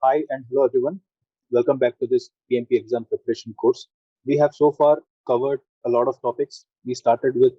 Hi and hello everyone. Welcome back to this PMP exam preparation course. We have so far covered a lot of topics. We started with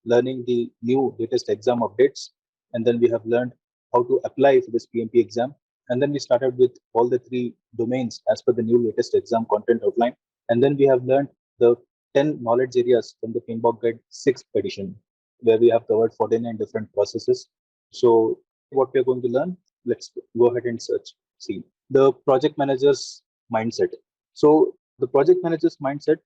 learning the new latest exam updates, and then we have learned how to apply for this PMP exam. And then we started with all the three domains as per the new latest exam content outline. And then we have learned the 10 knowledge areas from the PMBOK Guide 6th edition, where we have covered 49 different processes. So, what we are going to learn, let's go ahead and search. See the project manager's mindset. So the project manager's mindset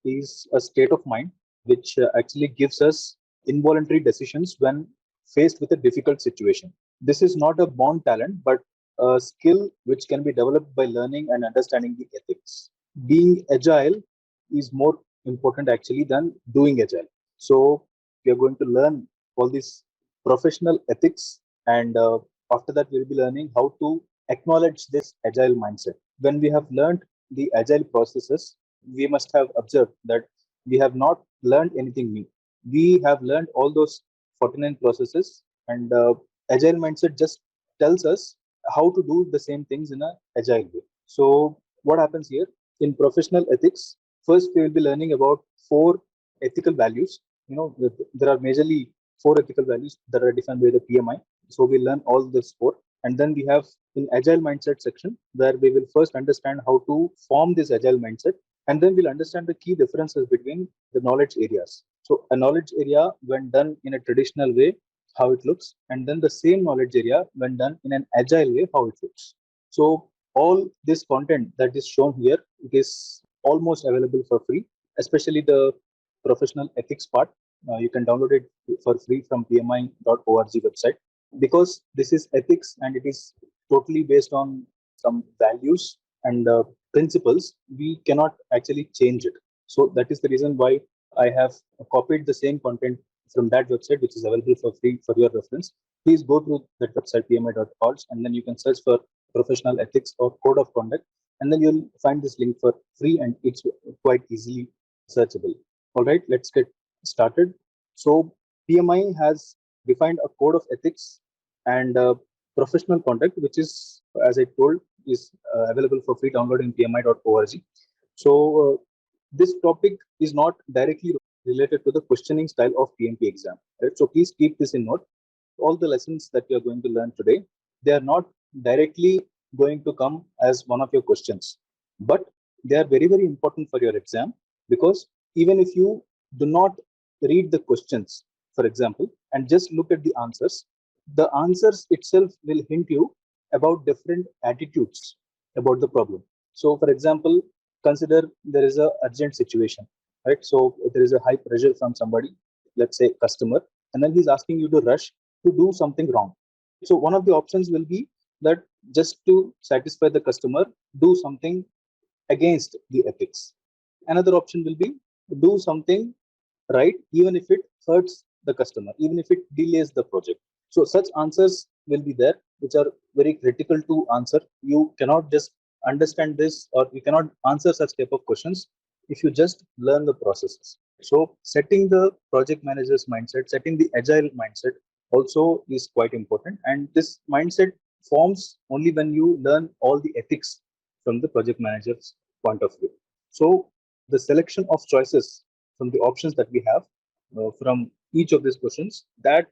is a state of mind which actually gives us involuntary decisions when faced with a difficult situation. This is not a born talent, but a skill which can be developed by learning and understanding the ethics. Being agile is more important actually than doing agile. So we are going to learn all these professional ethics, and after that we'll be learning how to acknowledge this agile mindset. When we have learned the agile processes, we must have observed that we have not learned anything new. We have learned all those 49 processes, and agile mindset just tells us how to do the same things in an agile way. So, what happens here in professional ethics? First, we will be learning about four ethical values. There are majorly four ethical values that are defined by the PMI. So, we learn all this four, and then we have in agile mindset section where we will first understand how to form this agile mindset, and then we'll understand the key differences between the knowledge areas. So a knowledge area when done in a traditional way, how it looks, and then the same knowledge area when done in an agile way, how it looks. So all this content that is shown here, it is almost available for free, especially the professional ethics part. You can download it for free from pmi.org website, because this is ethics and it is totally based on some values and principles. We cannot actually change it. So that is the reason why I have copied the same content from that website, which is available for free for your reference. Please go to that website pmi.org, and then you can search for professional ethics or code of conduct, and then you'll find this link for free, and it's quite easily searchable. All right, let's get started. So PMI has defined a code of ethics and professional conduct, which is, as I told, is available for free download in pmi.org. So this topic is not directly related to the questioning style of PMP exam. Right? So please keep this in note. All the lessons that you are going to learn today, they are not directly going to come as one of your questions, but they are very, very important for your exam, because even if you do not read the questions, for example, and just look at the answers itself will hint you about different attitudes about the problem. So, for example, consider there is a urgent situation, right? So there is a high pressure from somebody, let's say customer, and then he's asking you to rush to do something wrong. So one of the options will be that just to satisfy the customer, do something against the ethics. Another option will be do something right, even if it hurts the customer, even if it delays the project. So such answers will be there, which are very critical to answer. You cannot just understand this, or you cannot answer such type of questions if you just learn the processes. So setting the project manager's mindset, setting the agile mindset also is quite important. And this mindset forms only when you learn all the ethics from the project manager's point of view. So the selection of choices from the options that we have from each of these questions, that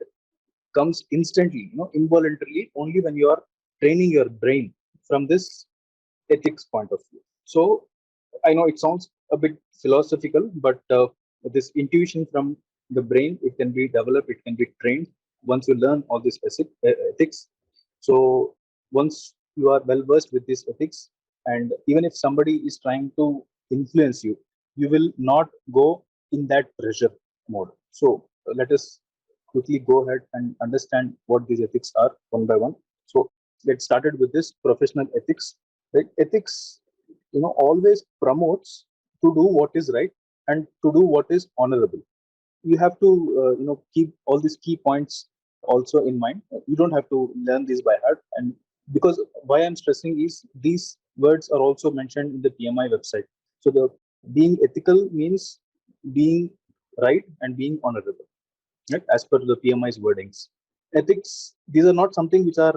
comes instantly, involuntarily, only when you are training your brain from this ethics point of view. So I know it sounds a bit philosophical, but this intuition from the brain, it can be developed, it can be trained once you learn all this ethics. So once you are well versed with this ethics, and even if somebody is trying to influence you, you will not go in that pressure mode. So let us quickly go ahead and understand what these ethics are one by one. So let's started with this professional ethics. Right? Ethics, always promotes to do what is right and to do what is honorable. You have to, keep all these key points also in mind. You don't have to learn these by heart, and because why I'm stressing is these words are also mentioned in the PMI website. So the being ethical means being right and being honorable, right, as per the PMI's wordings. Ethics, these are not something which are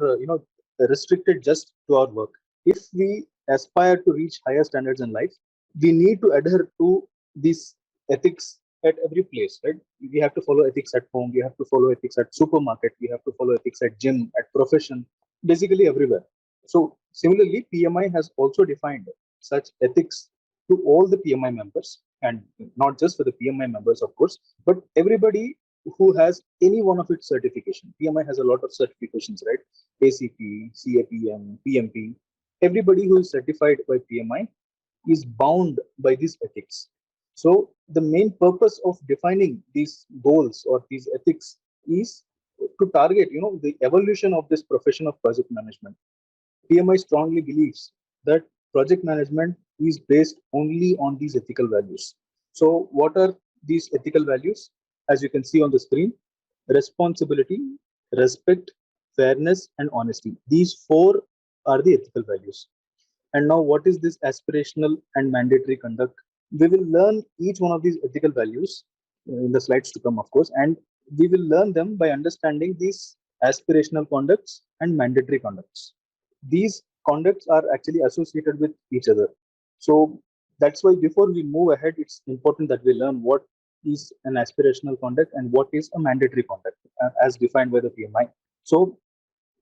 restricted just to our work. if we aspire to reach higher standards in life, we need to adhere to these ethics at every place, right? We have to follow ethics at home, we have to follow ethics at supermarket, we have to follow ethics at gym, at profession, basically everywhere. So similarly, PMI has also defined such ethics to all the PMI members, and not just for the PMI members, of course, but everybody who has any one of its certification. PMI has a lot of certifications, right? ACP, CAPM, PMP. Everybody who is certified by PMI is bound by these ethics. So the main purpose of defining these goals or these ethics is to target, the evolution of this profession of project management. PMI strongly believes that project management is based only on these ethical values. So, what are these ethical values? As you can see on the screen, responsibility, respect, fairness, and honesty. These four are the ethical values. And now, what is this aspirational and mandatory conduct? We will learn each one of these ethical values in the slides to come, of course, and we will learn them by understanding these aspirational conducts and mandatory conducts. These conducts are actually associated with each other. So that's why before we move ahead, it's important that we learn what is an aspirational conduct and what is a mandatory conduct as defined by the PMI. So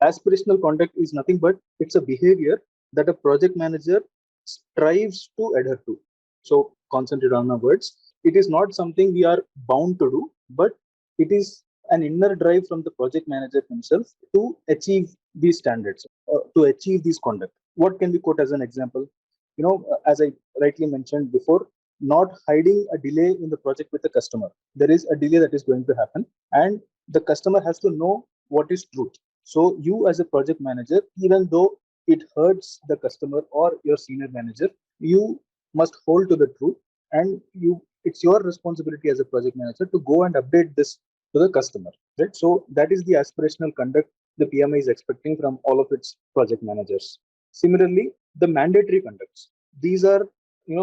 aspirational conduct is nothing but it's a behavior that a project manager strives to adhere to. So concentrate on our words. It is not something we are bound to do, but it is an inner drive from the project manager himself to achieve these standards, to achieve these conduct. What can we quote as an example? As I rightly mentioned before, not hiding a delay in the project with the customer. There is a delay that is going to happen, and the customer has to know what is truth. So you as a project manager, even though it hurts the customer or your senior manager, you must hold to the truth, and it's your responsibility as a project manager to go and update this to the customer. Right. So that is the aspirational conduct the PMI is expecting from all of its project managers. Similarly, the mandatory conducts. These are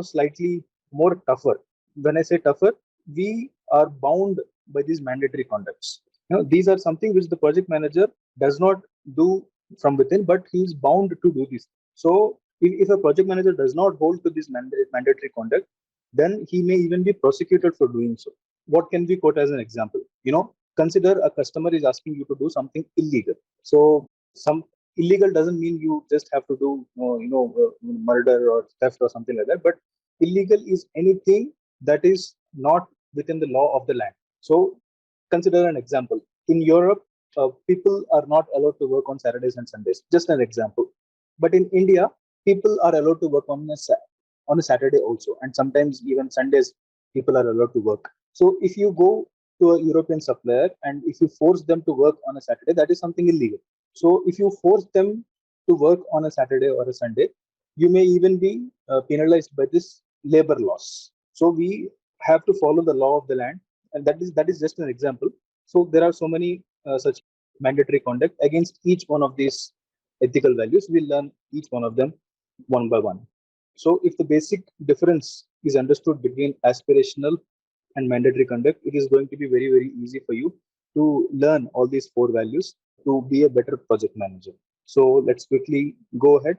slightly more tougher. When I say tougher, we are bound by these mandatory conducts. These are something which the project manager does not do from within, but he is bound to do this. So if a project manager does not hold to this mandatory conduct, then he may even be prosecuted for doing so. What can we quote as an example? Consider a customer is asking you to do something illegal. So some illegal doesn't mean you just have to do murder or theft or something like that, but illegal is anything that is not within the law of the land. So consider an example. In Europe, people are not allowed to work on Saturdays and Sundays. Just an example. But in India, people are allowed to work on a Saturday also, and sometimes even Sundays people are allowed to work. So if you go to a European supplier and if you force them to work on a Saturday, that is something illegal. So if you force them to work on a Saturday or a Sunday, you may even be penalized by this labor laws. So we have to follow the law of the land, and that is just an example. So there are so many such mandatory conduct against each one of these ethical values. We'll learn each one of them one by one. So if the basic difference is understood between aspirational and mandatory conduct, it is going to be very, very easy for you to learn all these four values to be a better project manager. So let's quickly go ahead.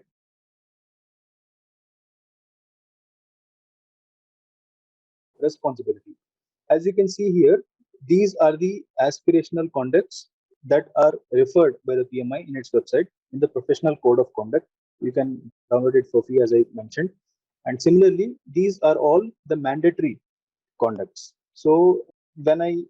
Responsibility. As you can see here, these are the aspirational conducts that are referred by the PMI in its website in the Professional Code of Conduct. You can download it for free, as I mentioned. And similarly, these are all the mandatory conducts. So when I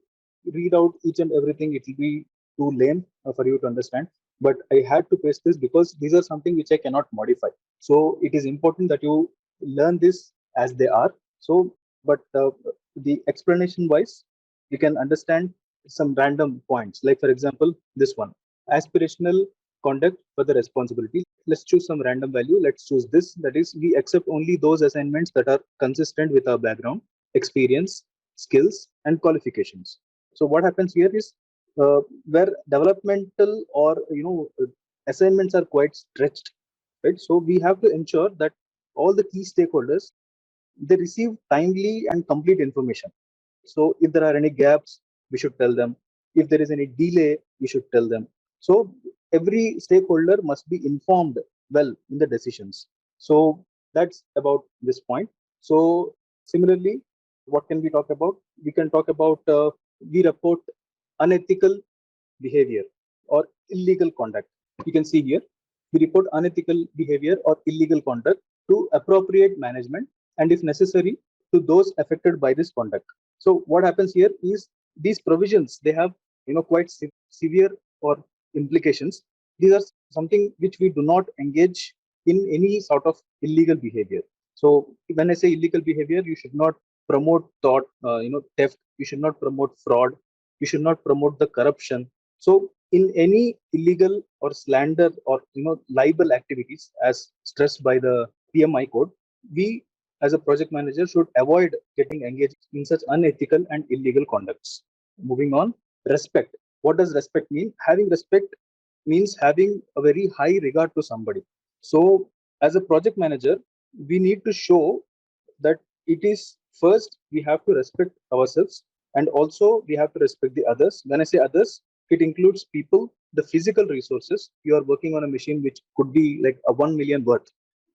read out each and everything, it will be too lame for you to understand. But I had to paste this because these are something which I cannot modify. So it is important that you learn this as they are. So, but the explanation wise, you can understand some random points. Like for example, this one, aspirational conduct for the responsibility. Let's choose some random value. Let's choose this. That is, we accept only those assignments that are consistent with our background, experience, skills, and qualifications. So what happens here is where developmental or assignments are quite stretched, right? So we have to ensure that all the key stakeholders, they receive timely and complete information. So if there are any gaps, we should tell them. If there is any delay, we should tell them. So every stakeholder must be informed well in the decisions. So that's about this point. So similarly, what can we talk about? We can talk about we report unethical behavior or illegal conduct. You can see here, we report unethical behavior or illegal conduct to appropriate management and if necessary to those affected by this conduct. So what happens here is these provisions, they have quite severe or implications. These are something which we do not engage in any sort of illegal behavior. So when I say illegal behavior, you should not promote theft. You should not promote fraud. You should not promote the corruption. So in any illegal or slander or libel activities as stressed by the PMI code, we as a project manager should avoid getting engaged in such unethical and illegal conducts. Moving on, respect. What does respect mean? Having respect means having a very high regard to somebody. So as a project manager, we need to show that it is first we have to respect ourselves and also we have to respect the others. When I say others, it includes people, the physical resources. You are working on a machine which could be like a 1 million worth.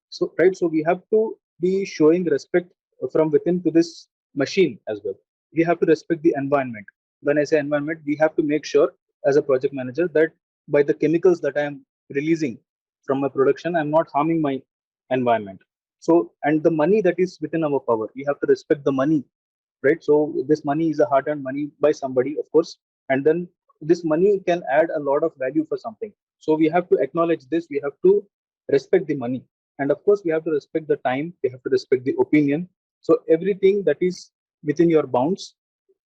So right, so we have to be showing respect from within to this machine as well. We have to respect the environment. When I say environment, we have to make sure as a project manager that by the chemicals that I am releasing from my production, I'm not harming my environment. So, and the money that is within our power, we have to respect the money, right? So this money is a hard-earned money by somebody, of course, and then this money can add a lot of value for something. So we have to acknowledge this. We have to respect the money, and of course, we have to respect the time. We have to respect the opinion. So everything that is within your bounds,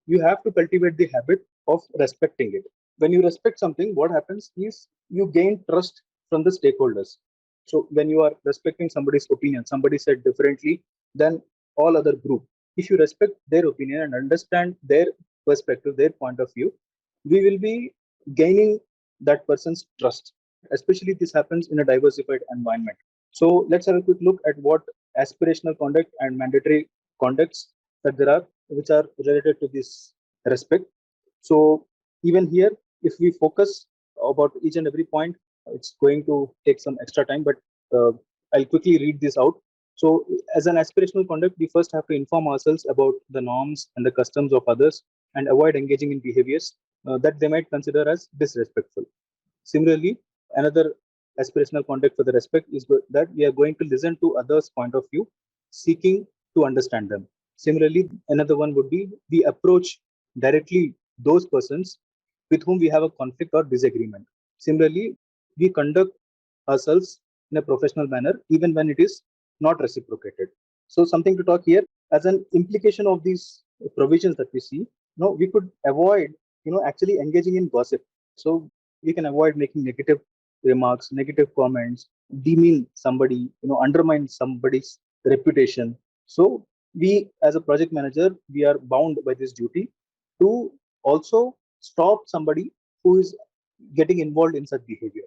you have to cultivate the habit of respecting it. When you respect something, what happens is you gain trust from the stakeholders. So when you are respecting somebody's opinion, somebody said differently than all other group. If you respect their opinion and understand their perspective, their point of view, we will be gaining that person's trust. Especially this happens in a diversified environment. So let's have a quick look at what aspirational conduct and mandatory conducts that there are, which are related to this respect. So even here, if we focus about each and every point, it's going to take some extra time, but I'll quickly read this out. So as an aspirational conduct, we first have to inform ourselves about the norms and the customs of others and avoid engaging in behaviors that they might consider as disrespectful. Similarly, another aspirational conduct for the respect is that we are going to listen to others' point of view, seeking to understand them. Similarly, another one would be we approach directly those persons with whom we have a conflict or disagreement. Similarly, we conduct ourselves in a professional manner, even when it is not reciprocated. So, something to talk here as an implication of these provisions that we see. We could avoid, actually engaging in gossip. So, we can avoid making negative remarks, negative comments, demean somebody, undermine somebody's reputation. So, we as a project manager, we are bound by this duty to also stop somebody who is getting involved in such behavior,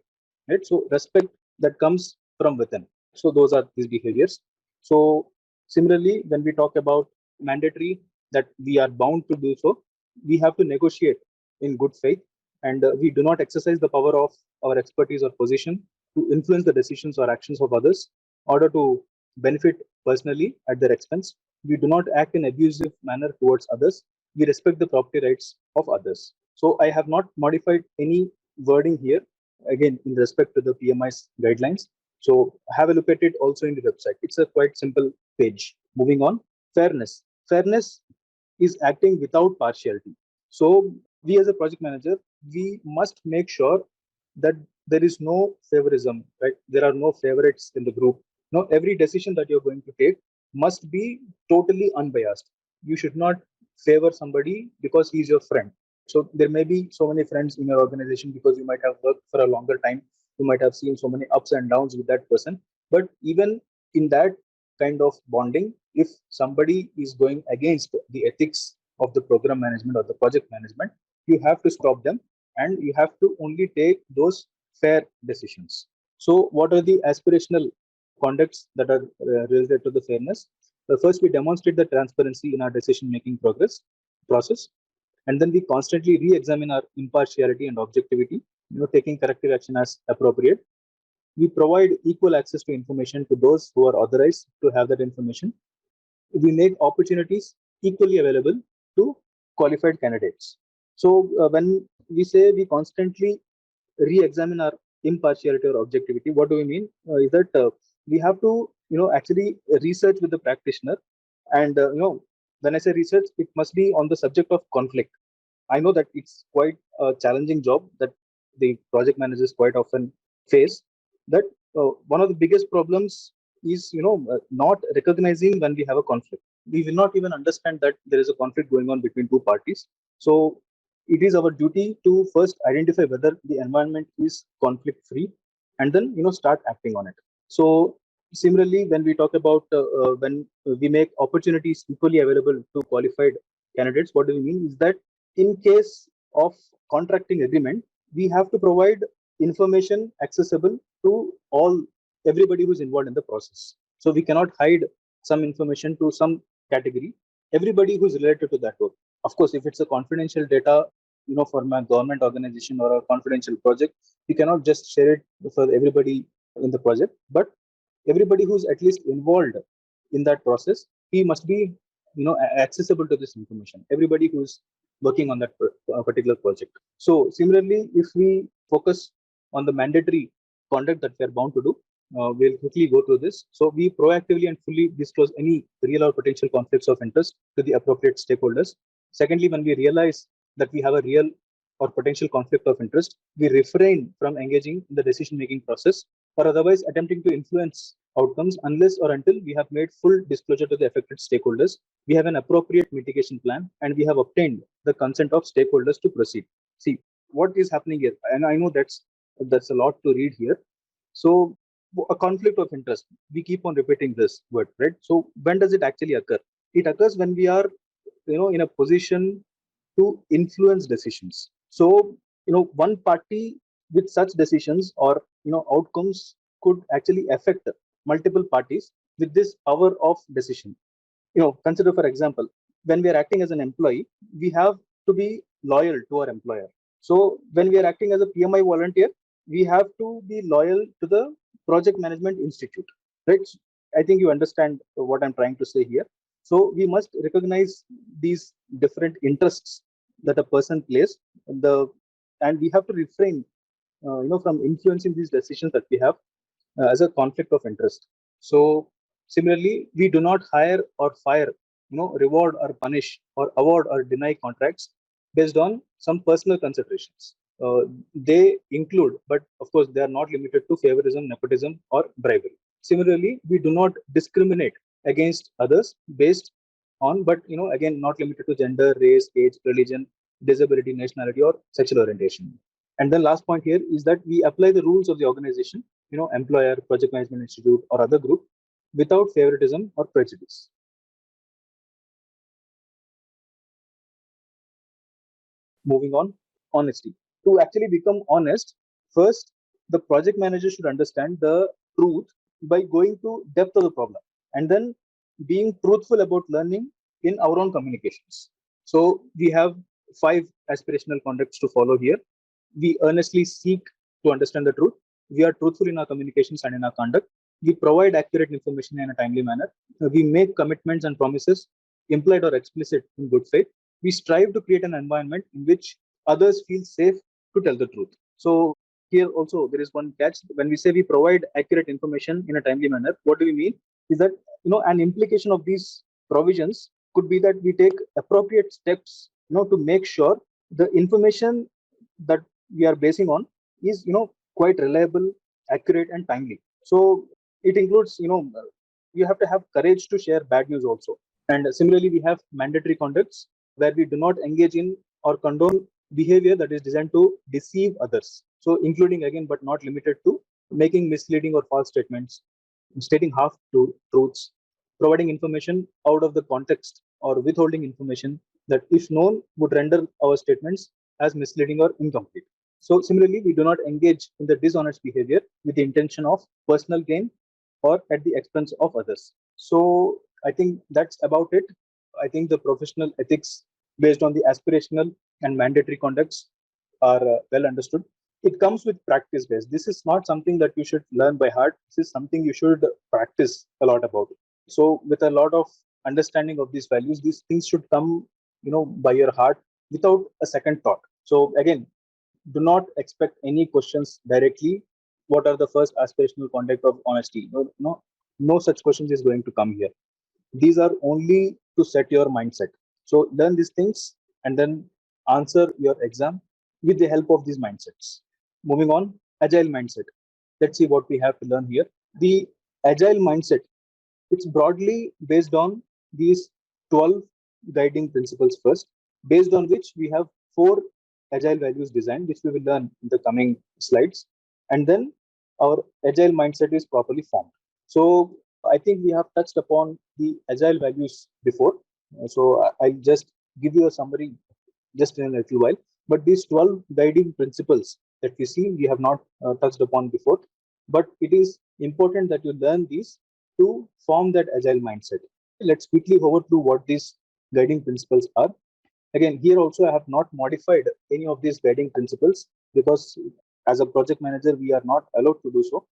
right? So respect that comes from within. So those are these behaviors. So similarly, when we talk about mandatory, that we are bound to do so, we have to negotiate in good faith, and we do not exercise the power of our expertise or position to influence the decisions or actions of others in order to benefit personally at their expense. We do not act in abusive manner towards others. We respect the property rights of others. So I have not modified any wording here, again, in respect to the PMI's guidelines. So have a look at it also in the website. It's a quite simple page. Moving on, fairness. Fairness is acting without partiality. So we as a project manager, we must make sure that there is no favorism, right? There are no favorites in the group. No, every decision that you're going to take must be totally unbiased. You should not favor somebody because he's your friend. So there may be so many friends in your organization because you might have worked for a longer time. You might have seen so many ups and downs with that person. But even in that kind of bonding, if somebody is going against the ethics of the program management or the project management, you have to stop them and you have to only take those fair decisions. So what are the aspirational conducts that are related to the fairness? First, we demonstrate the transparency in our decision making process, and then we constantly re-examine our impartiality and objectivity, taking corrective action as appropriate. we provide equal access to information to those who are authorized to have that information. We make opportunities equally available to qualified candidates. So when we say we constantly re-examine our impartiality or objectivity, what do we mean? Is that we have to actually research with the practitioner, and when I say research, it must be on the subject of conflict. I know that it's quite a challenging job that the project managers quite often face. That one of the biggest problems is not recognizing when we have a conflict. We will not even understand that there is a conflict going on between two parties. So it is our duty to first identify whether the environment is conflict free, and then start acting on it. So similarly, when we talk about when we make opportunities equally available to qualified candidates, what do we mean is that in case of contracting agreement, we have to provide information accessible to everybody who's involved in the process. So we cannot hide some information to some category. Everybody who's related to that work. Of course, if it's a confidential data, for my government organization or a confidential project, we cannot just share it for everybody in the project. But everybody who's at least involved in that process, he must be accessible to this information. Everybody who's working on that particular project. So similarly, if we focus on the mandatory conduct that we are bound to do, we'll quickly go through this. So we proactively and fully disclose any real or potential conflicts of interest to the appropriate stakeholders. Secondly, when we realize that we have a real or potential conflict of interest, we refrain from engaging in the decision-making process or otherwise attempting to influence outcomes unless or until we have made full disclosure to the affected stakeholders, we have an appropriate mitigation plan, and we have obtained the consent of stakeholders to proceed. See, what is happening here? And I know that's a lot to read here. So a conflict of interest, we keep on repeating this word, right? So when does it actually occur? It occurs when we are in a position to influence decisions. So one party with such decisions or outcomes could actually affect multiple parties with this power of decision. Consider, for example, when we are acting as an employee, we have to be loyal to our employer. So when we are acting as a PMI volunteer, we have to be loyal to the Project Management Institute, right? I think you understand what I'm trying to say here. So we must recognize these different interests that a person plays, and we have to refrain, from influencing these decisions that we have as a conflict of interest. So similarly, we do not hire or fire, reward or punish or award or deny contracts based on some personal considerations. They include, but of course, they are not limited to favorism, nepotism, or bribery. Similarly, we do not discriminate against others based on, but again, not limited to gender, race, age, religion, disability, nationality, or sexual orientation. And the last point here is that we apply the rules of the organization, employer, project management institute, or other group without favoritism or prejudice. Moving on, honesty. To actually become honest, first, the project manager should understand the truth by going to depth of the problem, and then being truthful about learning in our own communications. So we have 5 aspirational conducts to follow here. We earnestly seek to understand the truth. We are truthful in our communications and in our conduct. We provide accurate information in a timely manner. We make commitments and promises, implied or explicit, in good faith. We strive to create an environment in which others feel safe to tell the truth. So here also there is one catch. When we say we provide accurate information in a timely manner, what do we mean? Is that an implication of these provisions could be that we take appropriate steps to make sure the information that we are basing on is quite reliable, accurate, and timely. So it includes you have to have courage to share bad news also. And similarly, we have mandatory conducts where we do not engage in or condone behavior that is designed to deceive others. So including, again, but not limited to, making misleading or false statements, stating half truths, providing information out of the context, or withholding information that, if known, would render our statements as misleading or incomplete. So similarly, we do not engage in the dishonest behavior with the intention of personal gain or at the expense of others. So I think that's about it. I think the professional ethics based on the aspirational and mandatory conducts are well understood. it comes with practice based. This is not something that you should learn by heart. This is something you should practice a lot about. So with a lot of understanding of these values, these things should come, by your heart without a second thought. So again, do not expect any questions directly. What are the first aspirational conduct of honesty? No such questions is going to come here. These are only to set your mindset. So learn these things and then answer your exam with the help of these mindsets. Moving on, agile mindset. Let's see what we have to learn here. The agile mindset, it's broadly based on these 12 guiding principles first, based on which we have 4 agile values designed, which we will learn in the coming slides. And then our agile mindset is properly formed. So I think we have touched upon the agile values before. So I'll just give you a summary just in a little while. But these 12 guiding principles that we see, we have not touched upon before. But it is important that you learn these to form that agile mindset. Let's quickly over through what these guiding principles are. Again, here also I have not modified any of these guiding principles because as a project manager, we are not allowed to do so.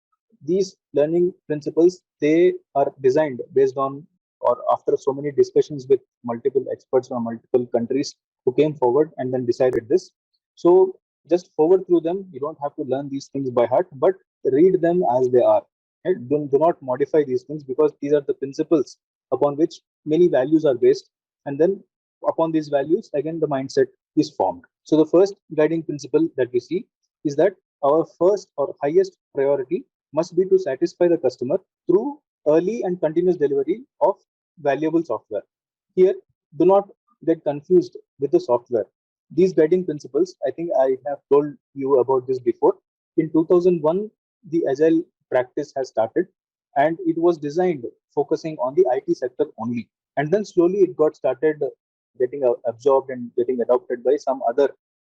These learning principles, they are designed based on or after so many discussions with multiple experts from multiple countries who came forward and then decided this. So just forward through them. You don't have to learn these things by heart, but read them as they are. Right? Do not modify these things because these are the principles upon which many values are based. And then upon these values, again, the mindset is formed. So the first guiding principle that we see is that our first or highest priority must be to satisfy the customer through early and continuous delivery of valuable software. Here, do not get confused with the software. These guiding principles, I think I have told you about this before. In 2001, the Agile practice has started and it was designed focusing on the IT sector only. And then slowly it got started getting absorbed and getting adopted by some other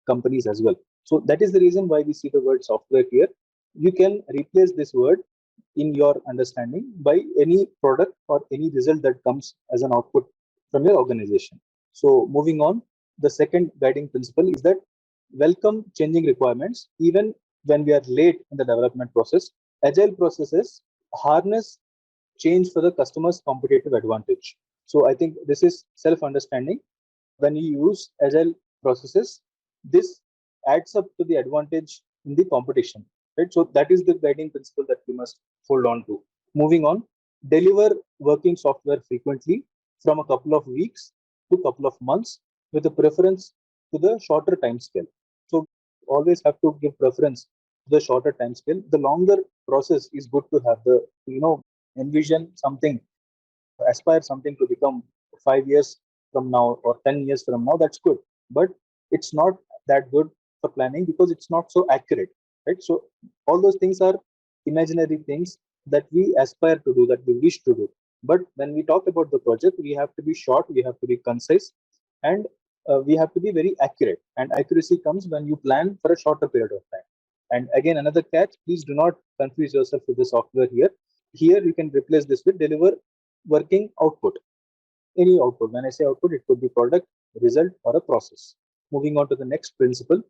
companies as well. So that is the reason why we see the word software here. You can replace this word in your understanding by any product or any result that comes as an output from your organization. So moving on, the second guiding principle is that welcome changing requirements even when we are late in the development process. Agile processes harness change for the customer's competitive advantage. So I think this is self-understanding. When you use agile processes, this adds up to the advantage in the competition. Right? So that is the guiding principle that we must hold on to. Moving on, deliver working software frequently from a couple of weeks to a couple of months with a preference to the shorter time scale. So always have to give preference to the shorter time scale. The longer process is good to have the, envision something, aspire something to become 5 years from now or 10 years from now, that's good. But it's not that good for planning because it's not so accurate, right? So all those things are imaginary things that we aspire to do, that we wish to do. But when we talk about the project, we have to be short, we have to be concise, and we have to be very accurate. And accuracy comes when you plan for a shorter period of time. And again, another catch, please do not confuse yourself with the software here. Here you can replace this with deliver working output. Any output. When I say output, it could be product, result, or a process. Moving on to the next principle,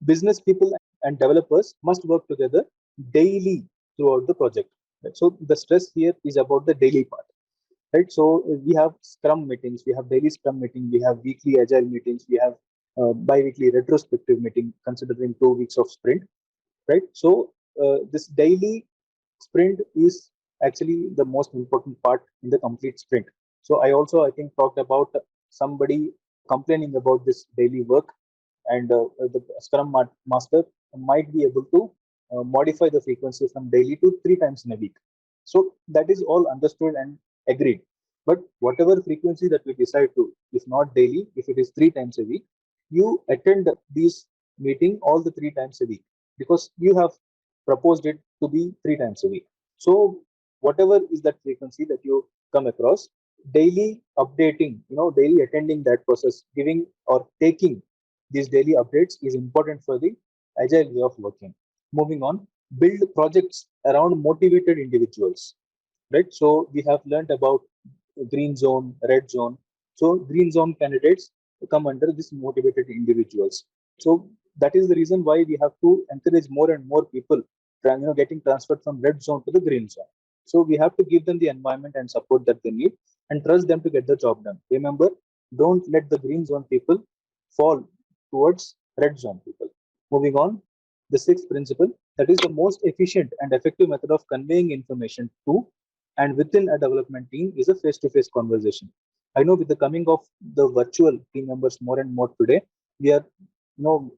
business people and developers must work together daily throughout the project. Right? So the stress here is about the daily part. Right? So we have Scrum meetings, we have daily Scrum meeting, we have weekly Agile meetings, we have bi-weekly retrospective meeting considering 2 weeks of sprint. Right? So this daily sprint is actually the most important part in the complete sprint. So I think talked about somebody complaining about this daily work, and the Scrum Master might be able to modify the frequency from daily to 3 times in a week. So that is all understood and agreed. But whatever frequency that we decide to, if not daily, if it is 3 times a week, you attend this meeting all the 3 times a week because you have proposed it to be 3 times a week. So whatever is that frequency that you come across, daily updating, daily attending that process, giving or taking these daily updates is important for the agile way of working. Moving on, build projects around motivated individuals. Right? So we have learned about green zone, red zone. So green zone candidates come under this motivated individuals. So that is the reason why we have to encourage more and more people getting transferred from red zone to the green zone. So we have to give them the environment and support that they need and trust them to get the job done. Remember, don't let the green zone people fall towards red zone people. Moving on, the sixth principle, that is the most efficient and effective method of conveying information to and within a development team is a face-to-face conversation. I know with the coming of the virtual team members more and more today, we are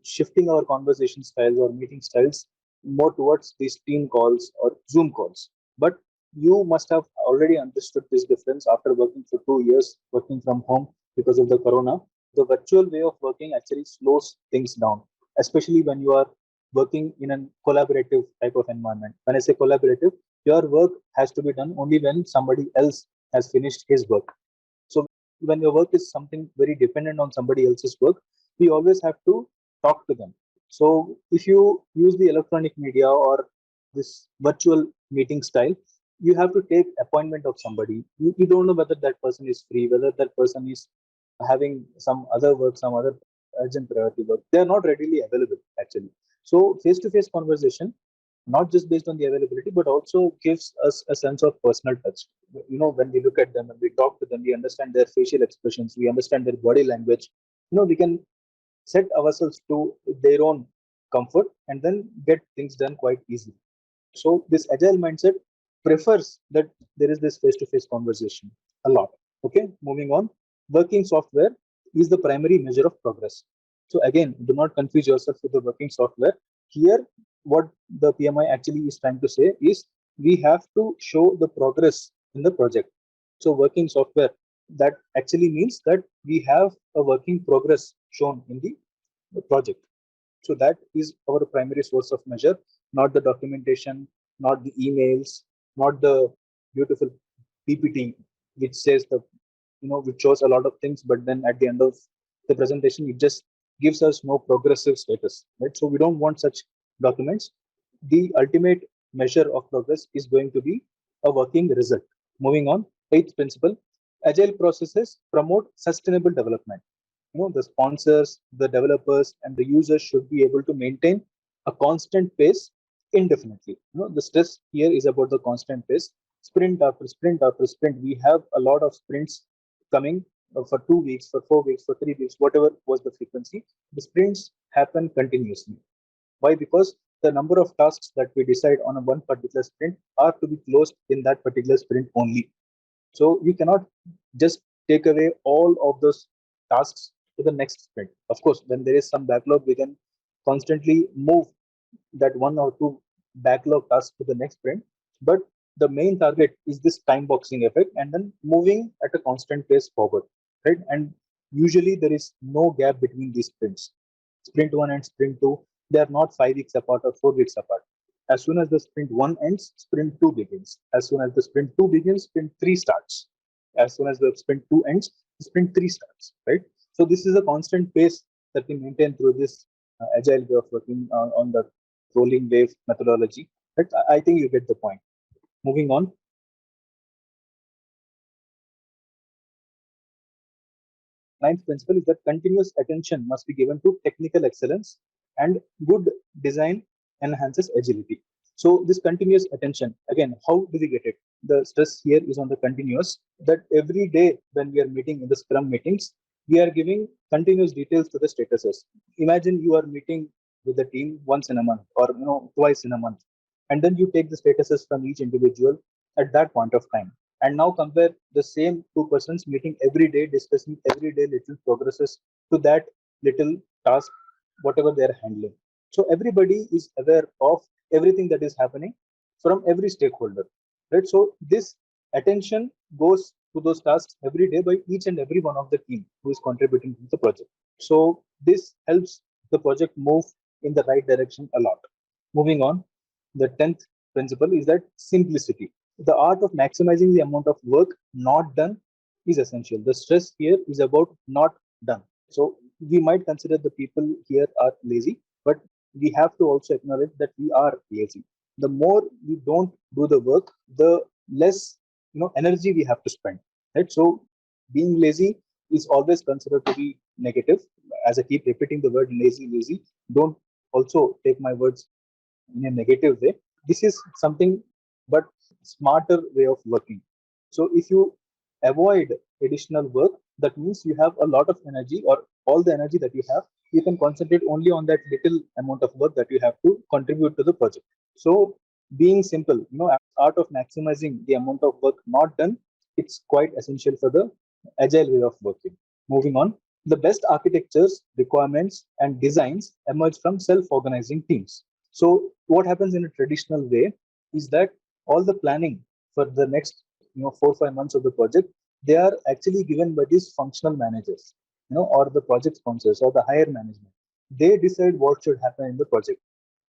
shifting our conversation styles or meeting styles more towards these team calls or Zoom calls. But you must have already understood this difference after working for 2 years, working from home because of the corona. The virtual way of working actually slows things down, especially when you are working in a collaborative type of environment. When I say collaborative, your work has to be done only when somebody else has finished his work. So when your work is something very dependent on somebody else's work, we always have to talk to them. So if you use the electronic media or this virtual meeting style, you have to take appointment of somebody. You don't know whether that person is free, whether that person is having some other work, some other urgent priority work. They are not readily available actually. So face-to-face conversation, not just based on the availability, but also gives us a sense of personal touch. When we look at them and we talk to them, we understand their facial expressions, we understand their body language. We can set ourselves to their own comfort and then get things done quite easily. So this agile mindset prefers that there is this face-to-face conversation a lot. Okay, moving on. Working software is the primary measure of progress. So again, do not confuse yourself with the working software. Here, what the PMI actually is trying to say is we have to show the progress in the project. So working software, that actually means that we have a working progress shown in the project. So that is our primary source of measure, not the documentation, not the emails, not the beautiful PPT, which says which shows a lot of things, but then at the end of the presentation, it just gives us no progressive status, right? So we don't want such documents. The ultimate measure of progress is going to be a working result. Moving on, eighth principle, agile processes promote sustainable development. The sponsors, the developers, and the users should be able to maintain a constant pace indefinitely. The stress here is about the constant pace. Sprint after sprint after sprint, we have a lot of sprints coming for 2 weeks, for 4 weeks, for 3 weeks, whatever was the frequency. The sprints happen continuously. Why? Because the number of tasks that we decide on a one particular sprint are to be closed in that particular sprint only. So you cannot just take away all of those tasks to the next sprint. Of course, when there is some backlog, we can constantly move that one or two backlog tasks to the next sprint. But the main target is this time boxing effect and then moving at a constant pace forward, right? And usually there is no gap between these sprints. Sprint 1 and sprint 2, they are not 5 weeks apart or 4 weeks apart. As soon as the sprint 1 ends, sprint 2 begins. As soon as the sprint 2 begins, sprint 3 starts. As soon as the sprint 2 ends, sprint 3 starts, right? So this is a constant pace that we maintain through this agile way of working on the rolling wave methodology. But I think you get the point. Moving on. Ninth principle is that continuous attention must be given to technical excellence and good design enhances agility. So this continuous attention, again, how do we get it? The stress here is on the continuous, that every day when we are meeting in the Scrum meetings, we are giving continuous details to the statuses. Imagine you are meeting with the team once in a month or twice in a month, and then you take the statuses from each individual at that point of time. And now compare the same two persons meeting every day, discussing every day little progresses to that little task, whatever they're handling. So everybody is aware of everything that is happening from every stakeholder, right? So this attention goes to those tasks every day by each and every one of the team who is contributing to the project. So this helps the project move in the right direction a lot. Moving on, the 10th principle is that simplicity. The art of maximizing the amount of work not done is essential. The stress here is about not done. So we might consider the people here are lazy, but we have to also acknowledge that we are lazy. The more we don't do the work, the less energy we have to spend. Right? So being lazy is always considered to be negative. as I keep repeating the word lazy, don't also take my words in a negative way. This is something but smarter way of working. So if you avoid additional work, that means you have a lot of energy, or all the energy that you have, you can concentrate only on that little amount of work that you have to contribute to the project. So being simple, art of maximizing the amount of work not done, it's quite essential for the agile way of working. Moving on, the best architectures, requirements, and designs emerge from self-organizing teams. So what happens in a traditional way is that all the planning for the next 4 or 5 months of the project, they are actually given by these functional managers, or the project sponsors or the higher management. They decide what should happen in the project.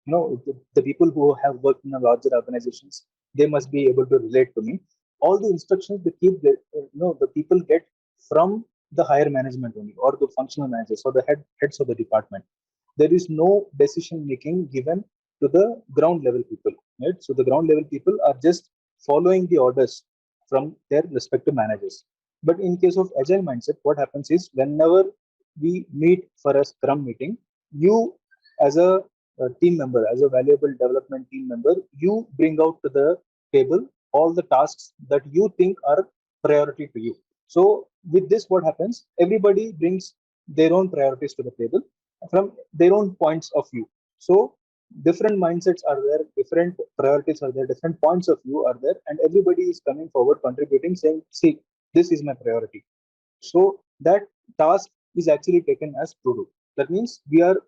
The people who have worked in a larger organizations, they must be able to relate to me. All the instructions they keep, the people get from the higher management only, or the functional managers, or the heads of the department. There is no decision making given to the ground level people, right? So the ground level people are just following the orders from their respective managers. But in case of agile mindset, what happens is whenever we meet for a scrum meeting, you as a team member, as a valuable development team member, you bring out to the table all the tasks that you think are priority to you. So with this, what happens? Everybody brings their own priorities to the table from their own points of view. So different mindsets are there, different priorities are there, different points of view are there, and everybody is coming forward, contributing, saying, "See, this is my priority." So that task is actually taken as to do. That means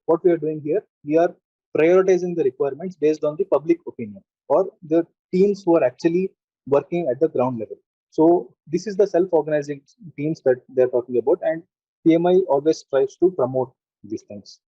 what we are doing here, we are prioritizing the requirements based on the public opinion or the teams who are actually working at the ground level. So this is the self-organizing teams that they're talking about, and PMI always tries to promote these things.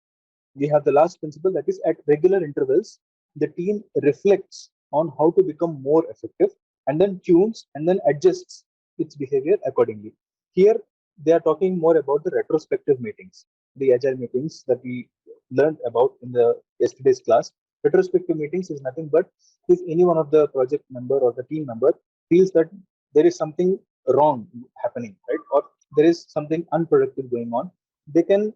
We have the last principle, that is, at regular intervals, the team reflects on how to become more effective and then tunes and then adjusts its behavior accordingly. Here, they are talking more about the retrospective meetings, the agile meetings that we learned about in the yesterday's class. Retrospective meetings is nothing but if any one of the project member or the team member feels that there is something wrong happening, right, or there is something unproductive going on, they can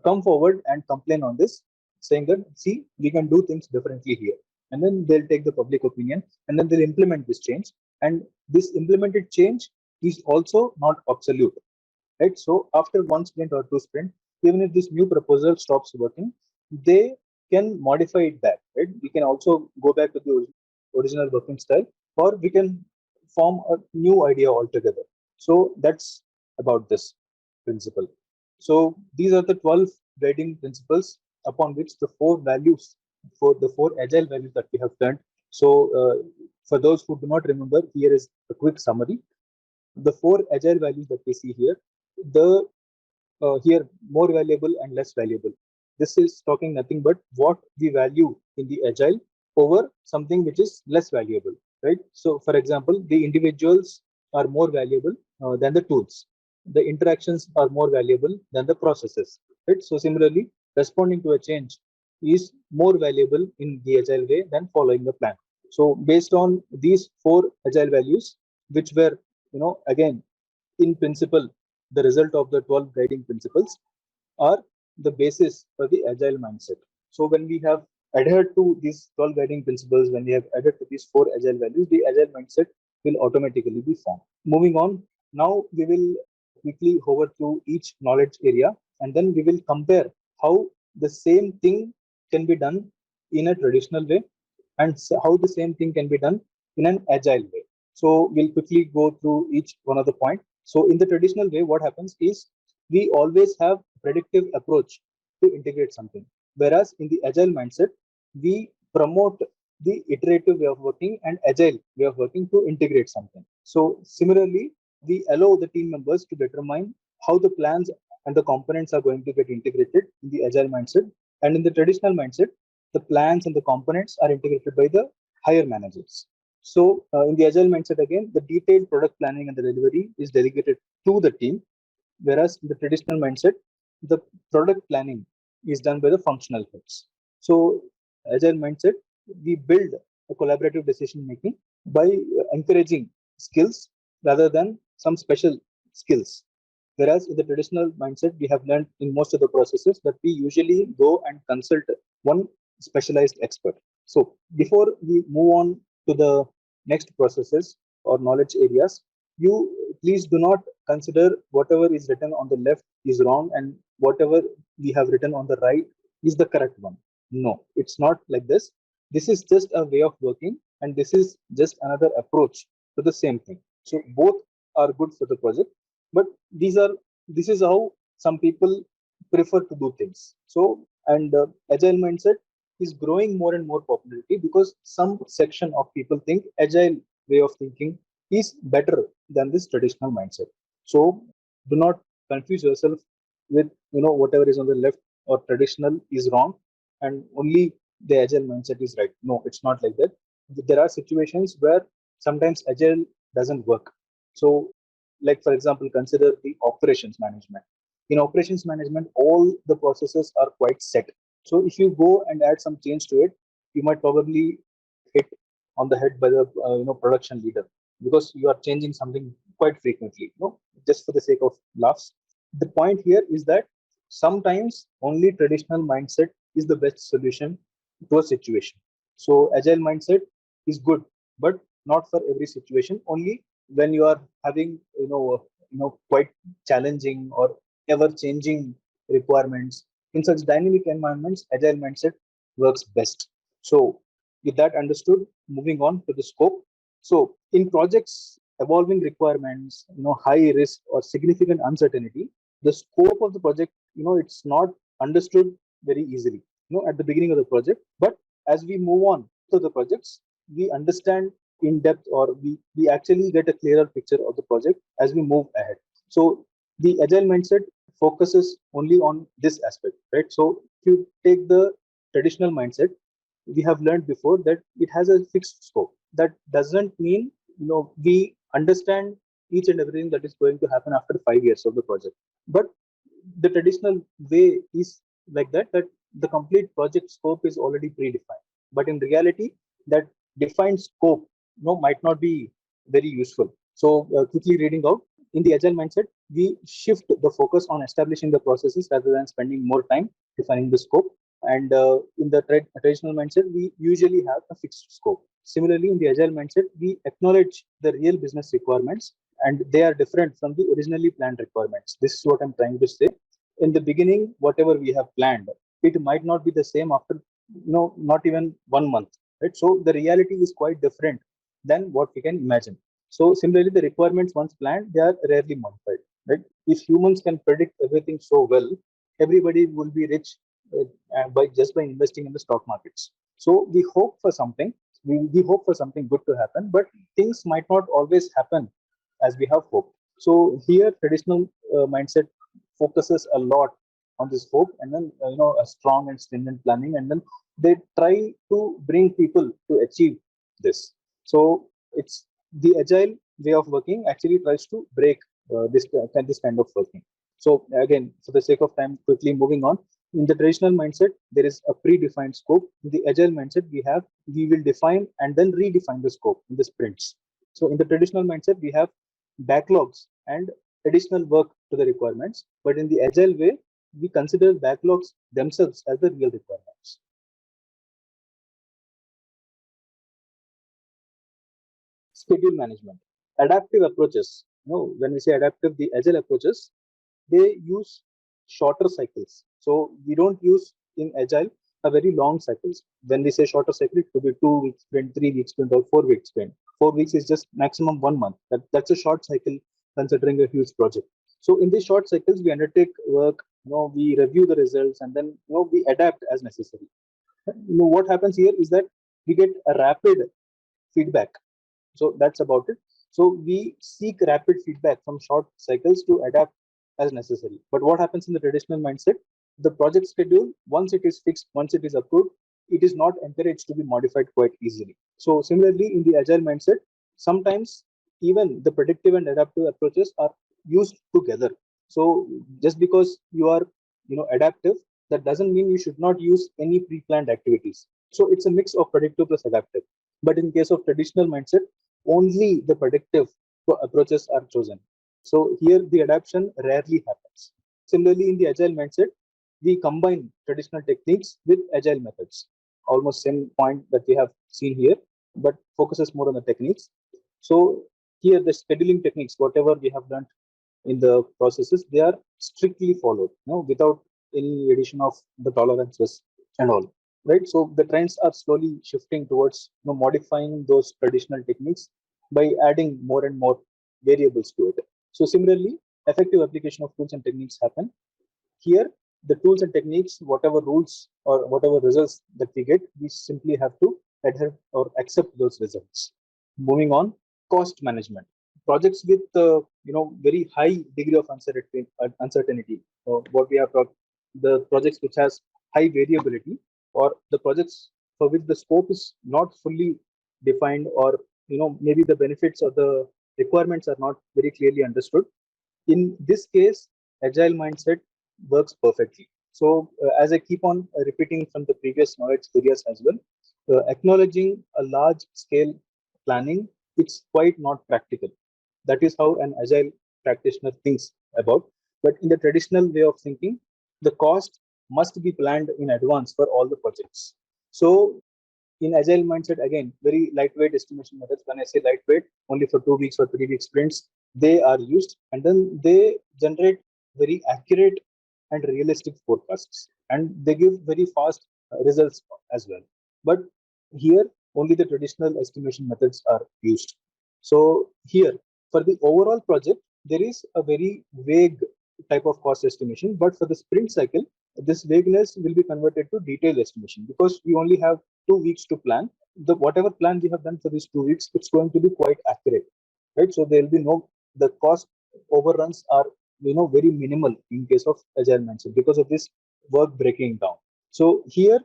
come forward and complain on this, saying that, see, we can do things differently here. And then they'll take the public opinion and then they'll implement this change. And this implemented change is also not absolute, right? So after one sprint or two sprint, even if this new proposal stops working, they can modify it back, right? We can also go back to the original working style, or we can form a new idea altogether. So that's about this principle. So these are the 12 guiding principles upon which the four values, for the four agile values that we have learned. So for those who do not remember, here is a quick summary. The four agile values that we see here, the here more valuable and less valuable. This is talking nothing but what we value in the agile over something which is less valuable, right? So for example, the individuals are more valuable than the tools. The interactions are more valuable than the processes, right? So similarly, responding to a change is more valuable in the agile way than following the plan. So based on these four agile values, which were, again, in principle, the result of the 12 guiding principles, are the basis for the agile mindset. So when we have adhered to these 12 guiding principles, when we have adhered to these four agile values, the agile mindset will automatically be formed. Moving on, now we will quickly hover through each knowledge area, and then we will compare how the same thing can be done in a traditional way and how the same thing can be done in an agile way. So we'll quickly go through each one of the point. So in the traditional way, what happens is we always have predictive approach to integrate something. Whereas in the agile mindset, we promote the iterative way of working and agile way of working to integrate something. So similarly, we allow the team members to determine how the plans and the components are going to get integrated in the agile mindset. And in the traditional mindset, the plans and the components are integrated by the higher managers. So in the agile mindset, again, the detailed product planning and the delivery is delegated to the team, whereas in the traditional mindset, the product planning is done by the functional heads. So agile mindset, we build a collaborative decision making by encouraging skills rather than some special skills. Whereas in the traditional mindset, we have learned in most of the processes that we usually go and consult one specialized expert. So before we move on to the next processes or knowledge areas, you please do not consider whatever is written on the left is wrong and whatever we have written on the right is the correct one. No, it's not like this. This is just a way of working, and this is just another approach to the same thing. So both are good for the project, but this is how some people prefer to do things. So and agile mindset is growing more and more popularity because some section of people think agile way of thinking is better than this traditional mindset. So do not confuse yourself with whatever is on the left or traditional is wrong and only the agile mindset is right. No, it's not like that. There are situations where sometimes agile doesn't work. So like for example, consider the operations management. In operations management, all the processes are quite set. So if you go and add some change to it, you might probably hit on the head by the production leader because you are changing something quite frequently. Just for the sake of laughs. The point here is that sometimes only traditional mindset is the best solution to a situation. So agile mindset is good, but not for every situation. Only when you are having quite challenging or ever changing requirements. In such dynamic environments, agile mindset works best. So with that understood, moving on to the scope. So in projects evolving requirements, high risk or significant uncertainty, the scope of the project, it's not understood very easily, at the beginning of the project. But as we move on to the projects, we understand in depth, or we actually get a clearer picture of the project as we move ahead. So the agile mindset focuses only on this aspect, right? So if you take the traditional mindset, we have learned before that it has a fixed scope. That doesn't mean we understand each and everything that is going to happen after 5 years of the project. But the traditional way is like that the complete project scope is already predefined. But in reality, that defined scope might not be very useful. So quickly reading out, in the agile mindset, we shift the focus on establishing the processes rather than spending more time defining the scope. And in the traditional mindset, we usually have a fixed scope. Similarly, in the agile mindset, we acknowledge the real business requirements, and they are different from the originally planned requirements. This is what I'm trying to say. In the beginning, whatever we have planned, it might not be the same after not even 1 month, right? So the reality is quite different than what we can imagine. So similarly, the requirements once planned, they are rarely modified, right? If humans can predict everything so well, everybody will be rich by investing in the stock markets. So we hope for something. We hope for something good to happen, but things might not always happen as we have hoped. So here, traditional mindset focuses a lot on this hope, and then a strong and stringent planning, and then they try to bring people to achieve this. So it's the agile way of working actually tries to break this kind of working. So again, for the sake of time, quickly moving on. In the traditional mindset, there is a predefined scope. In the agile mindset, we will define and then redefine the scope in the sprints. So in the traditional mindset, we have backlogs and additional work to the requirements. But in the agile way, we consider backlogs themselves as the real requirements. Schedule management, adaptive approaches. When we say adaptive, the agile approaches, they use shorter cycles. So we don't use in agile a very long cycles. When we say shorter cycle, it could be 2 weeks sprint, 3 weeks sprint, or 4 weeks sprint. 4 weeks is just maximum 1 month. That's a short cycle considering a huge project. So in these short cycles, we undertake work. We review the results, and then we adapt as necessary. What happens here is that we get a rapid feedback. So that's about it. So we seek rapid feedback from short cycles to adapt as necessary. But what happens in the traditional mindset? The project schedule, once it is fixed, once it is approved, it is not encouraged to be modified quite easily. So similarly, in the agile mindset, sometimes even the predictive and adaptive approaches are used together. So just because you are adaptive, that doesn't mean you should not use any pre-planned activities. So it's a mix of predictive plus adaptive. But in case of traditional mindset, only the predictive approaches are chosen. So here the adaptation rarely happens. Similarly, in the agile mindset, we combine traditional techniques with agile methods. Almost same point that we have seen here, but focuses more on the techniques. So here the scheduling techniques, whatever we have done in the processes, they are strictly followed, without any addition of the tolerances and all. Right. So the trends are slowly shifting towards modifying those traditional techniques by adding more and more variables to it. So similarly, effective application of tools and techniques happen. Here, the tools and techniques, whatever rules or whatever results that we get, we simply have to adhere or accept those results. Moving on, cost management. Projects with very high degree of uncertainty. What we have talked, the projects which has high variability, or the projects for which the scope is not fully defined, or maybe the benefits or the requirements are not very clearly understood. In this case, agile mindset works perfectly. So, as I keep on repeating from the previous knowledge areas as well, acknowledging a large scale planning, it's quite not practical. That is how an agile practitioner thinks about. But in the traditional way of thinking, the cost must be planned in advance for all the projects. So, in agile mindset, again, very lightweight estimation methods. When I say lightweight, only for 2 weeks or 3 week sprints, they are used, and then they generate very accurate and realistic forecasts, and they give very fast results as well. But here, only the traditional estimation methods are used. So here, for the overall project, there is a very vague type of cost estimation, but for the sprint cycle, this vagueness will be converted to detailed estimation, because we only have 2 weeks to plan. The whatever plan we have done for these 2 weeks, it's going to be quite accurate, right? So there will be no, the cost overruns are very minimal in case of agile mindset because of this work breaking down. So here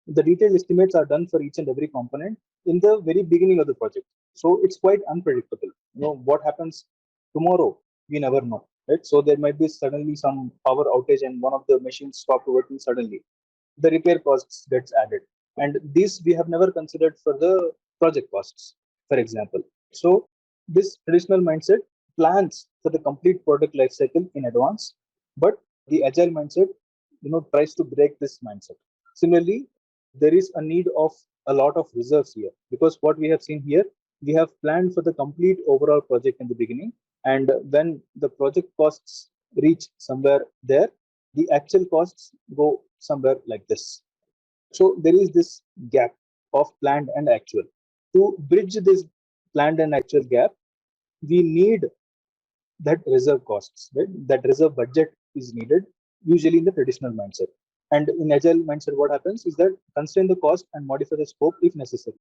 the detailed estimates are done for each and every component in the very beginning of the project. So it's quite unpredictable. What happens tomorrow, we never know, right? So there might be suddenly some power outage and one of the machines stopped working suddenly. The repair costs gets added, and this we have never considered for the project costs, for example. So this traditional mindset plans for the complete product life cycle in advance, but the agile mindset tries to break this mindset. Similarly, there is a need of a lot of reserves here, because what we have seen here, we have planned for the complete overall project in the beginning, and when the project costs reach somewhere there, the actual costs go somewhere like this. So there is this gap of planned and actual. To bridge this planned and actual gap, we need that reserve costs, right? That reserve budget is needed, usually in the traditional mindset. And in agile mindset, what happens is that constrain the cost and modify the scope if necessary.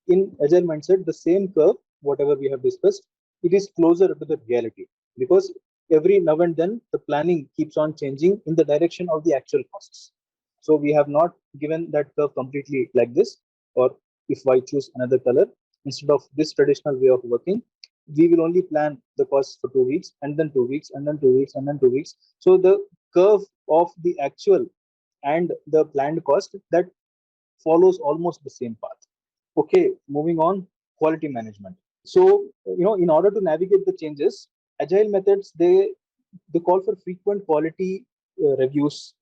In agile mindset, the same curve, whatever we have discussed, it is closer to the reality, because every now and then the planning keeps on changing in the direction of the actual costs. So we have not given that curve completely like this, or if I choose another color, instead of this traditional way of working, we will only plan the costs for 2 weeks, and then 2 weeks, and then 2 weeks, and then 2 weeks. So the curve of the actual and the planned cost, that follows almost the same path. Okay, moving on, quality management. So in order to navigate the changes, agile methods, they call for frequent quality reviews,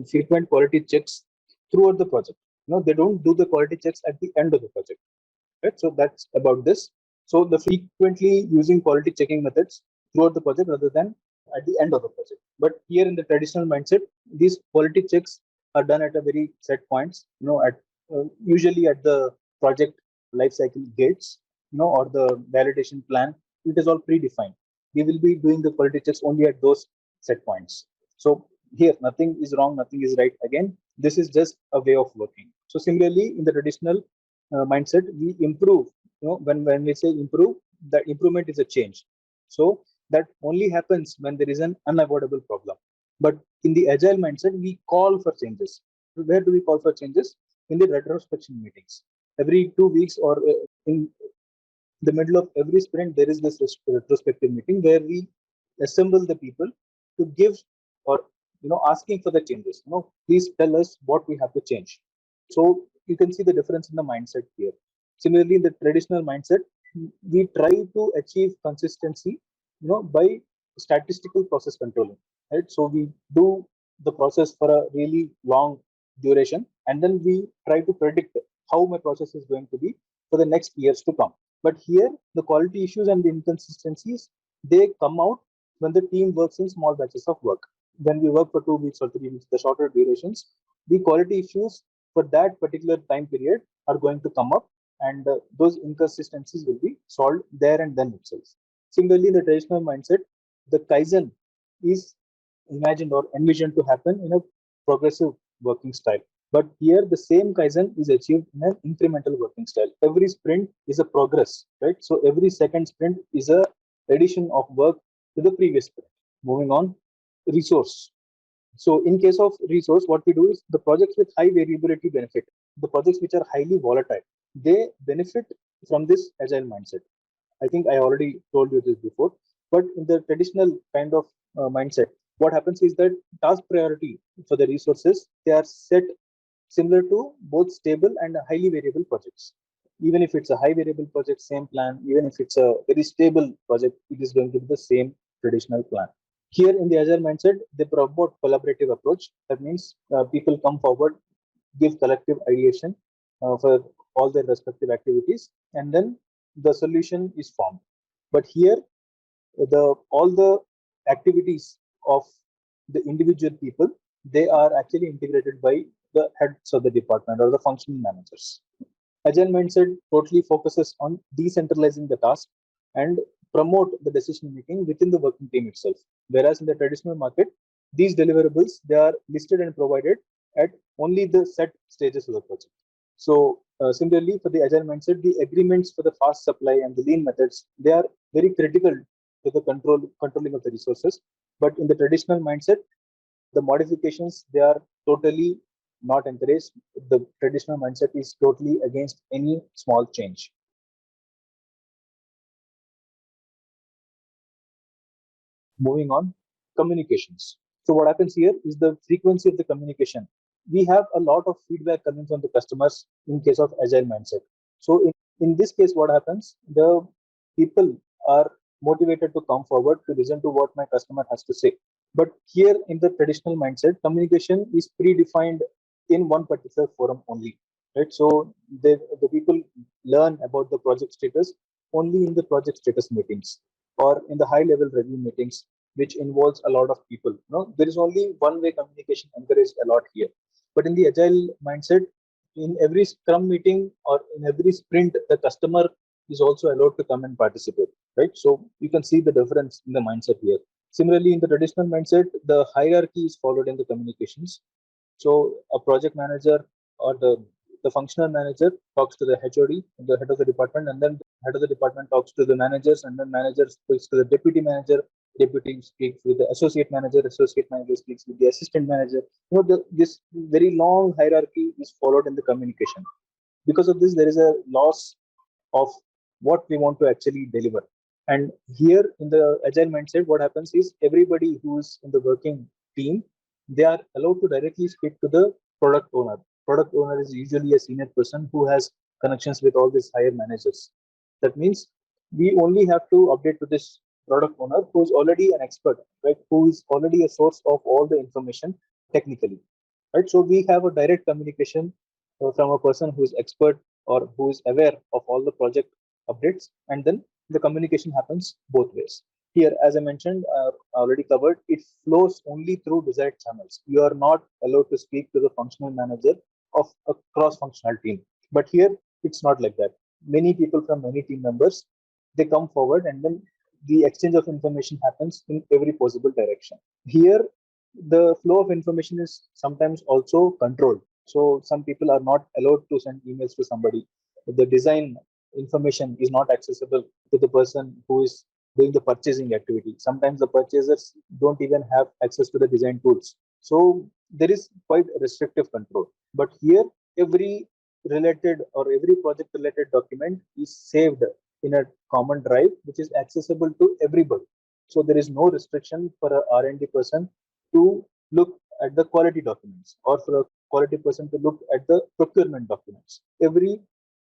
frequent quality checks throughout the project. They don't do the quality checks at the end of the project, right? So that's about this. So the frequently using quality checking methods throughout the project rather than at the end of the project. But here in the traditional mindset, these quality checks are done at a very set points, at usually at the project life cycle gates, or the validation plan. It is all predefined. We will be doing the quality checks only at those set points. So here, nothing is wrong, nothing is right. Again, this is just a way of working. So similarly, in the traditional mindset, we improve. When we say improve, the improvement is a change. So that only happens when there is an unavoidable problem. But in the agile mindset, we call for changes. Where do we call for changes? In the retrospection meetings. Every 2 weeks, or in the middle of every sprint, there is this retrospective meeting where we assemble the people to give, or asking for the changes. Please tell us what we have to change. So you can see the difference in the mindset here. Similarly, in the traditional mindset, we try to achieve consistency by statistical process controlling, right? So we do the process for a really long duration, and then we try to predict how my process is going to be for the next years to come. But here, the quality issues and the inconsistencies, they come out when the team works in small batches of work. When we work for 2 weeks or 3 weeks, the shorter durations, the quality issues for that particular time period are going to come up, and those inconsistencies will be solved there and then itself. Similarly, in the traditional mindset, the Kaizen is imagined or envisioned to happen in a progressive working style. But here, the same Kaizen is achieved in an incremental working style. Every sprint is a progress, right? So every second sprint is a addition of work to the previous sprint. Moving on, resource. So in case of resource, what we do is the projects with high variability benefit. The projects which are highly volatile, they benefit from this agile mindset. I think I already told you this before, but in the traditional kind of mindset, what happens is that task priority for the resources, they are set similar to both stable and highly variable projects. Even if it's a high variable project, same plan. Even if it's a very stable project, it is going to be the same traditional plan. Here in the Agile mindset, they promote collaborative approach. That means people come forward, give collective ideation for all their respective activities, and then the solution is formed. But here, the all the activities of the individual people, they are actually integrated by the heads of the department or the functional managers. Agile mindset totally focuses on decentralizing the task and promote the decision making within the working team itself. Whereas in the traditional market, these deliverables, they are listed and provided at only the set stages of the project. So similarly, for the agile mindset, the agreements for the fast supply and the lean methods, they are very critical to the controlling of the resources. But in the traditional mindset, the modifications, they are totally not encouraged. The traditional mindset is totally against any small change. Moving on, communications. So what happens here is the frequency of the communication. We have a lot of feedback coming from the customers in case of agile mindset. So in this case, what happens? The people are motivated to come forward to listen to what my customer has to say. But here in the traditional mindset, communication is predefined in one particular forum only. Right. So the people learn about the project status only in the project status meetings or in the high level review meetings, which involves a lot of people. There is only one way communication encouraged a lot here. But in the agile mindset, in every scrum meeting or in every sprint, the customer is also allowed to come and participate, right? So you can see the difference in the mindset here. Similarly, in the traditional mindset, the hierarchy is followed in the communications. So a project manager or the functional manager talks to the HOD, the head of the department, and then the head of the department talks to the managers, and then manager speaks to the deputy manager, deputy speaks with the associate manager speaks with the assistant manager. This very long hierarchy is followed in the communication. Because of this, there is a loss of what we want to actually deliver. And here in the agile mindset, what happens is everybody who's in the working team, they are allowed to directly speak to the product owner. Product owner is usually a senior person who has connections with all these higher managers. That means we only have to update to this product owner who is already an expert, right? Who is already a source of all the information technically, right? So we have a direct communication from a person who is expert or who is aware of all the project updates, and then the communication happens both ways. Here, as I mentioned, already covered, it flows only through desired channels. You are not allowed to speak to the functional manager of a cross-functional team. But here, it's not like that. Many people from many team members, they come forward, and then the exchange of information happens in every possible direction. Here, the flow of information is sometimes also controlled. So some people are not allowed to send emails to somebody. The design information is not accessible to the person who is doing the purchasing activity. Sometimes the purchasers don't even have access to the design tools. So there is quite restrictive control. But here, every related or every project related document is saved in a common drive, which is accessible to everybody. So there is no restriction for a R&D person to look at the quality documents or for a quality person to look at the procurement documents. Every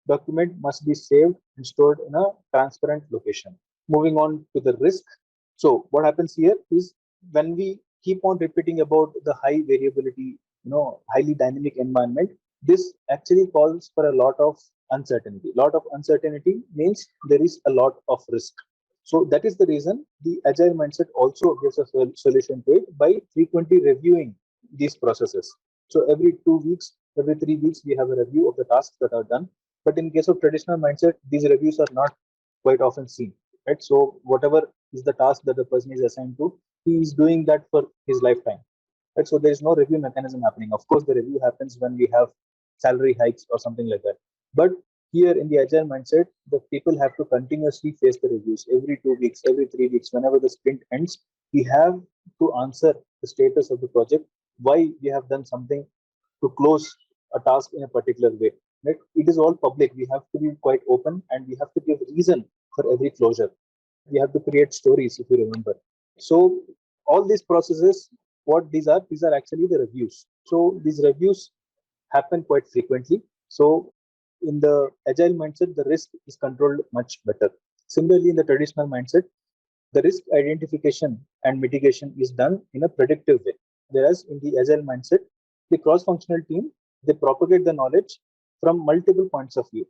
document must be saved and stored in a transparent location. Moving on to the risk. So what happens here is when we keep on repeating about the high variability, highly dynamic environment, this actually calls for a lot of uncertainty. Lot of uncertainty means there is a lot of risk. So that is the reason the agile mindset also gives a solution to it by frequently reviewing these processes. So every 2 weeks, every 3 weeks, we have a review of the tasks that are done. But in case of traditional mindset, these reviews are not quite often seen, right? So whatever is the task that the person is assigned to, he is doing that for his lifetime, right? So there is no review mechanism happening. Of course, the review happens when we have salary hikes or something like that. But here in the agile mindset, the people have to continuously face the reviews every 2 weeks, every 3 weeks, whenever the sprint ends. We have to answer the status of the project, why we have done something to close a task in a particular way. Right? It is all public. We have to be quite open and we have to give reason for every closure. We have to create stories, if you remember. So all these processes, what these are actually the reviews. So these reviews happen quite frequently. So in the agile mindset, the risk is controlled much better. Similarly, in the traditional mindset, the risk identification and mitigation is done in a predictive way. Whereas in the agile mindset, the cross-functional team, they propagate the knowledge from multiple points of view.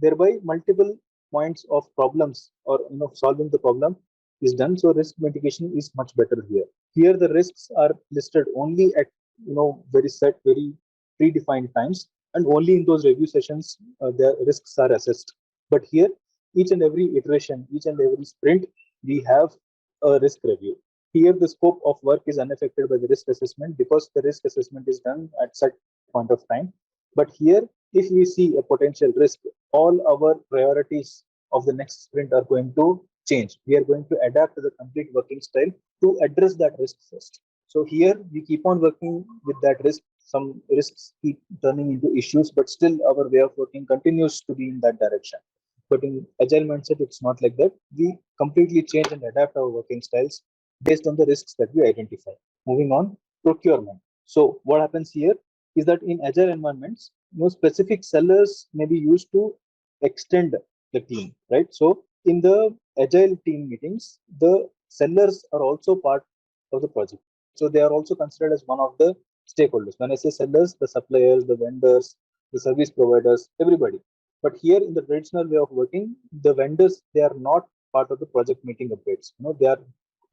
Thereby multiple points of problems or solving the problem is done. So risk mitigation is much better here. Here the risks are listed only at very set, very predefined times, and only in those review sessions the risks are assessed. But here, each and every iteration, each and every sprint, we have a risk review. Here, the scope of work is unaffected by the risk assessment because the risk assessment is done at such point of time. But here, if we see a potential risk, all our priorities of the next sprint are going to change. We are going to adapt to the complete working style to address that risk first. So here we keep on working with that risk. Some risks keep turning into issues, but still our way of working continues to be in that direction. But in agile mindset, it's not like that. We completely change and adapt our working styles based on the risks that we identify. Moving on, procurement. So what happens here is that in agile environments, specific sellers may be used to extend the team, right? So in the agile team meetings, the sellers are also part of the project. So they are also considered as one of the stakeholders. When I say sellers, the suppliers, the vendors, the service providers, everybody. But here in the traditional way of working, the vendors, they are not part of the project meeting updates. They are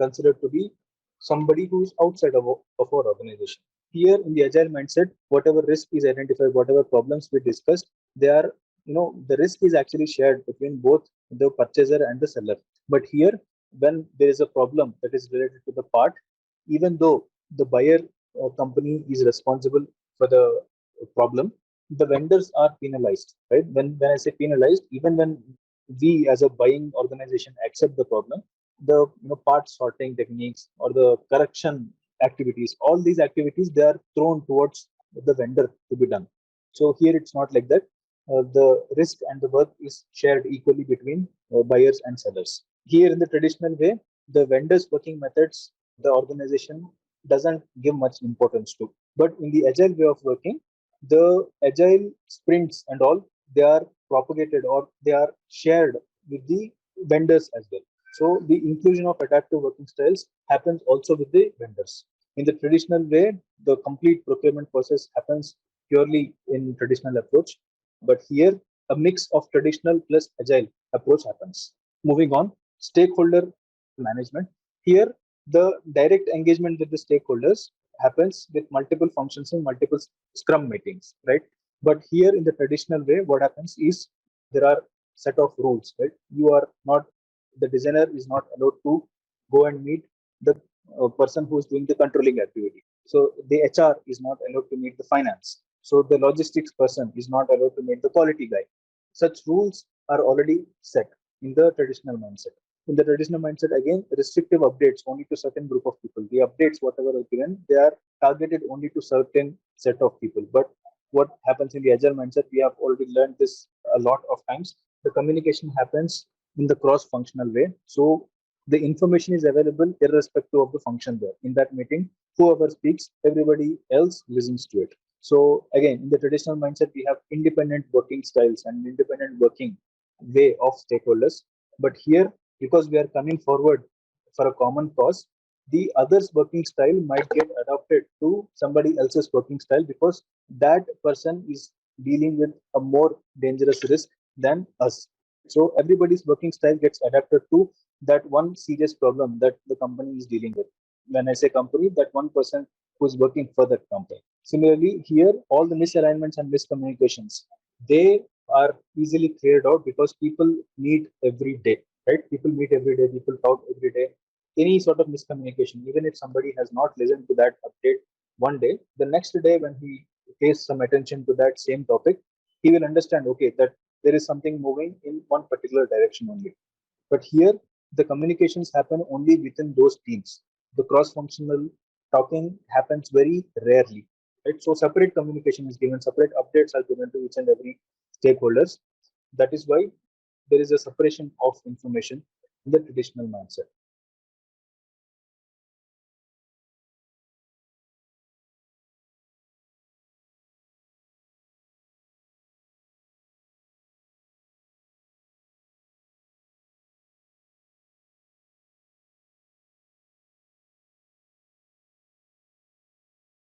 considered to be somebody who's outside of our organization. Here in the agile mindset, whatever risk is identified, whatever problems we discussed, they are, the risk is actually shared between both the purchaser and the seller. But here, when there is a problem that is related to the part, even though the buyer company is responsible for the problem, the vendors are penalized, right? When I say penalized, even when we as a buying organization accept the problem, the part sorting techniques or the correction activities, all these activities, they are thrown towards the vendor to be done. So here it's not like that. The risk and the work is shared equally between buyers and sellers. Here in the traditional way, the vendors working methods, the organization doesn't give much importance to. But in the agile way of working, the agile sprints and all, they are propagated or they are shared with the vendors as well. So the inclusion of adaptive working styles happens also with the vendors. In the traditional way, the complete procurement process happens purely in traditional approach. But here, a mix of traditional plus agile approach happens. Moving on, stakeholder management. Here, the direct engagement with the stakeholders happens with multiple functions in multiple scrum meetings, right? But here in the traditional way, what happens is there are set of rules, right? You are not, the designer is not allowed to go and meet the person who is doing the controlling activity. So the HR is not allowed to meet the finance. So the logistics person is not allowed to meet the quality guy. Such rules are already set in the traditional mindset. In the traditional mindset, again, restrictive updates only to certain group of people. The updates, whatever are given, they are targeted only to certain set of people. But what happens in the agile mindset, we have already learned this a lot of times. The communication happens in the cross-functional way. So the information is available irrespective of the function there. In that meeting, whoever speaks, everybody else listens to it. So again, in the traditional mindset, we have independent working styles and independent working way of stakeholders. But here, because we are coming forward for a common cause, the other's working style might get adopted to somebody else's working style because that person is dealing with a more dangerous risk than us. So everybody's working style gets adapted to that one serious problem that the company is dealing with. When I say company, that one person who's working for that company. Similarly, here all the misalignments and miscommunications, they are easily cleared out because people meet every day, right? People meet every day, people talk every day. Any sort of miscommunication, even if somebody has not listened to that update one day, the next day when he pays some attention to that same topic, he will understand, okay, that there is something moving in one particular direction only. But here, the communications happen only within those teams. The cross-functional talking happens very rarely. Right? So separate communication is given, separate updates are given to each and every stakeholders. That is why there is a separation of information in the traditional mindset.